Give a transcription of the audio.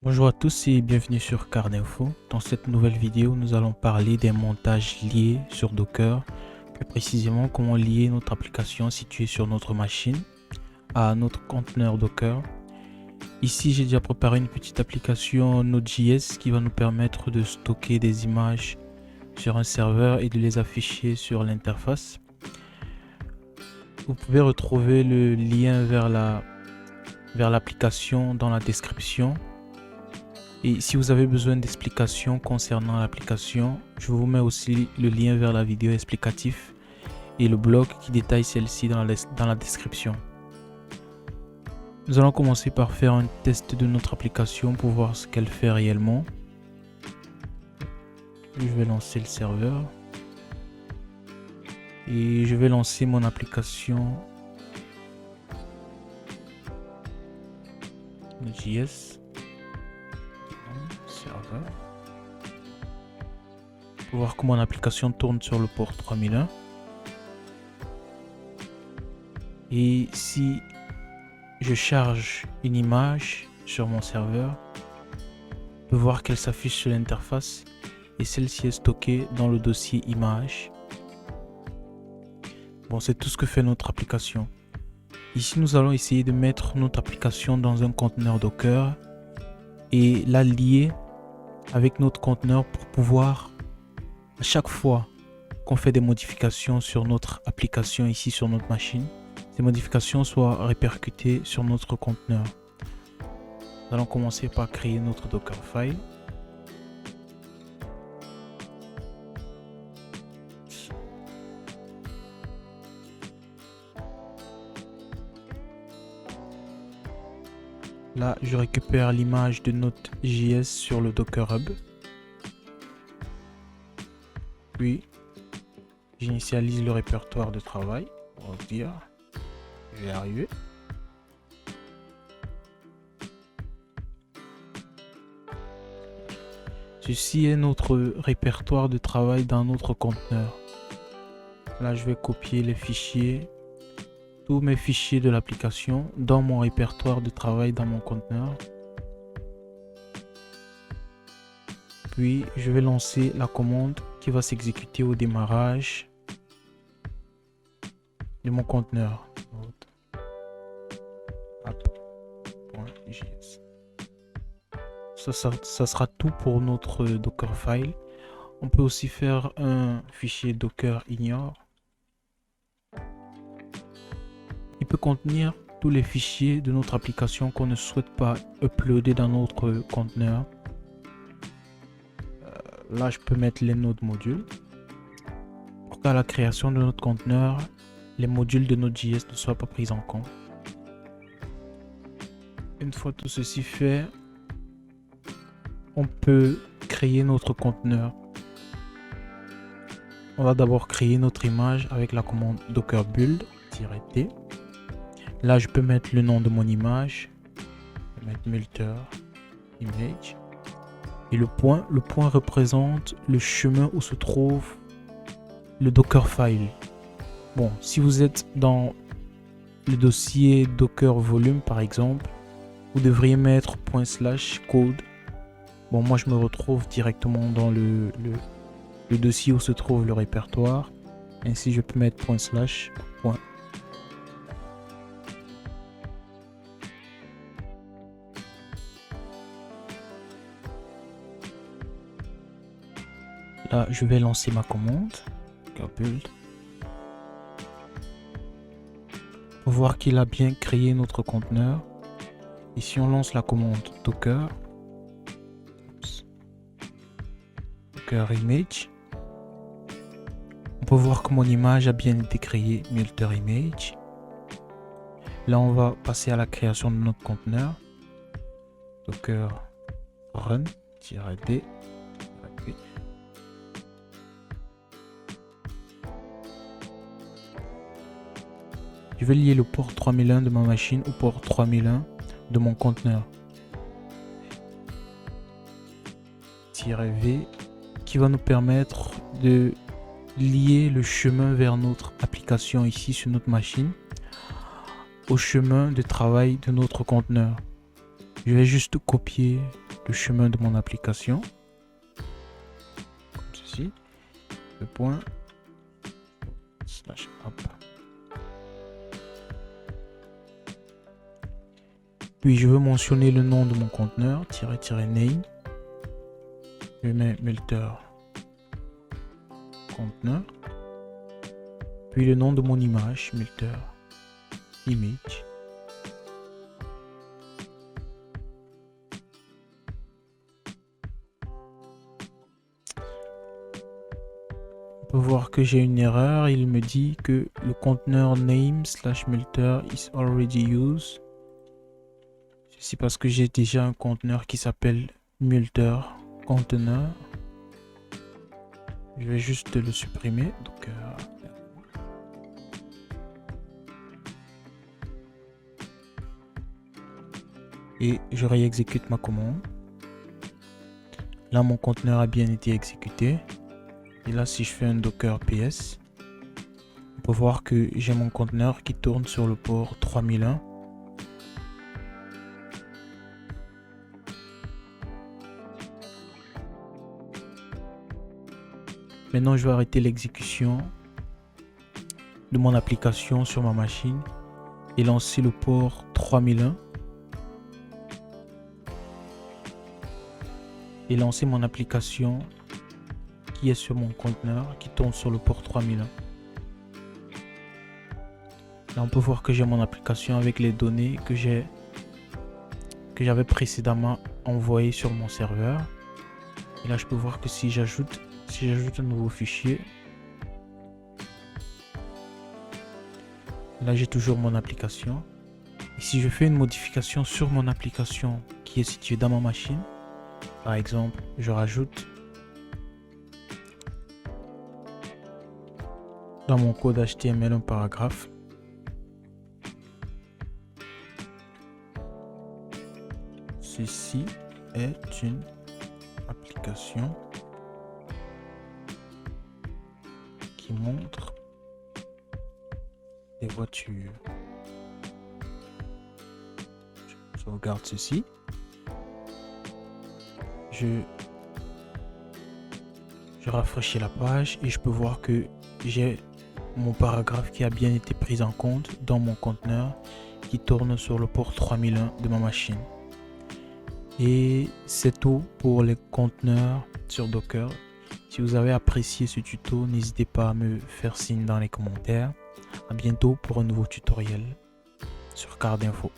Bonjour à tous et bienvenue sur Carnetfo. Dans cette nouvelle vidéo, nous allons parler des montages liés sur Docker, plus précisément comment lier notre application située sur notre machine à notre conteneur Docker. Ici, j'ai déjà préparé une petite application Node.js qui va nous permettre de stocker des images sur un serveur et de les afficher sur l'interface. Vous pouvez retrouver le lien vers l'application dans la description. Et si vous avez besoin d'explications concernant l'application, je vous mets aussi le lien vers la vidéo explicative et le blog qui détaille celle-ci dans la description. Nous allons commencer par faire un test de notre application pour voir ce qu'elle fait réellement. Je vais lancer le serveur et je vais lancer mon application Node.js. Serveur. Pour voir comment l'application tourne sur le port 3001. Et si je charge une image sur mon serveur, on peut voir qu'elle s'affiche sur l'interface et celle-ci est stockée dans le dossier image. Bon, c'est tout ce que fait notre application. Ici, nous allons essayer de mettre notre application dans un conteneur Docker et la lier avec notre conteneur pour pouvoir, à chaque fois qu'on fait des modifications sur notre application ici sur notre machine, ces modifications soient répercutées sur notre conteneur. Nous allons commencer par créer notre Dockerfile. Là, je récupère l'image de Node.js sur le Docker Hub. Puis, j'initialise le répertoire de travail. On va dire, je vais arriver. Ceci est notre répertoire de travail dans notre conteneur. Là, je vais copier les fichiers, tous mes fichiers de l'application dans mon répertoire de travail dans mon conteneur. Puis, je vais lancer la commande qui va s'exécuter au démarrage de mon conteneur. App.js. Ça sera tout pour notre Dockerfile. On peut aussi faire un fichier Docker ignore. Il peut contenir tous les fichiers de notre application qu'on ne souhaite pas uploader dans notre conteneur. Là, je peux mettre les nodes modules. Pour qu'à la création de notre conteneur, les modules de Node.js ne soient pas pris en compte. Une fois tout ceci fait, on peut créer notre conteneur. On va d'abord créer notre image avec la commande docker build-t. Là, je peux mettre le nom de mon image. Je vais mettre multer image. Et le point représente le chemin où se trouve le Dockerfile. Bon, si vous êtes dans le dossier Docker volume par exemple, vous devriez mettre /code. Bon, moi je me retrouve directement dans le dossier où se trouve le répertoire. Ainsi, je peux mettre /. Là, je vais lancer ma commande. Build. Pour voir qu'il a bien créé notre conteneur. Ici, on lance la commande docker. Docker image. On peut voir que mon image a bien été créée, multer image. Là, on va passer à la création de notre conteneur. Docker run-d. Je vais lier le port 3001 de ma machine au port 3001 de mon conteneur. -v qui va nous permettre de lier le chemin vers notre application ici sur notre machine au chemin de travail de notre conteneur. Je vais juste copier le chemin de mon application, comme ceci, le point slash app. Puis je veux mentionner le nom de mon conteneur, -name. Je mets Multer conteneur. Puis le nom de mon image, Multer image. On peut voir que j'ai une erreur. Il me dit que le conteneur name /multer is already used. C'est parce que j'ai déjà un conteneur qui s'appelle Multer conteneur. Je vais juste le supprimer. Donc, et je réexécute ma commande. Là, mon conteneur a bien été exécuté. Et là, si je fais un docker ps, on peut voir que j'ai mon conteneur qui tourne sur le port 3001. Maintenant, je vais arrêter l'exécution de mon application sur ma machine et lancer le port 3001 et lancer mon application qui est sur mon conteneur qui tourne sur le port 3001. Là, on peut voir que j'ai mon application avec les données que j'avais précédemment envoyées sur mon serveur. Et là, je peux voir que si j'ajoute un nouveau fichier, là j'ai toujours mon application. Et si je fais une modification sur mon application qui est située dans ma machine, par exemple, je rajoute dans mon code HTML un paragraphe. Ceci est une application qui montre des voitures. Je sauvegarde ceci. Je rafraîchis la page et je peux voir que j'ai mon paragraphe qui a bien été pris en compte dans mon conteneur qui tourne sur le port 3001 de ma machine. Et c'est tout pour les conteneurs sur Docker. Si vous avez apprécié ce tuto, n'hésitez pas à me faire signe dans les commentaires. À bientôt pour un nouveau tutoriel sur Cardinfo.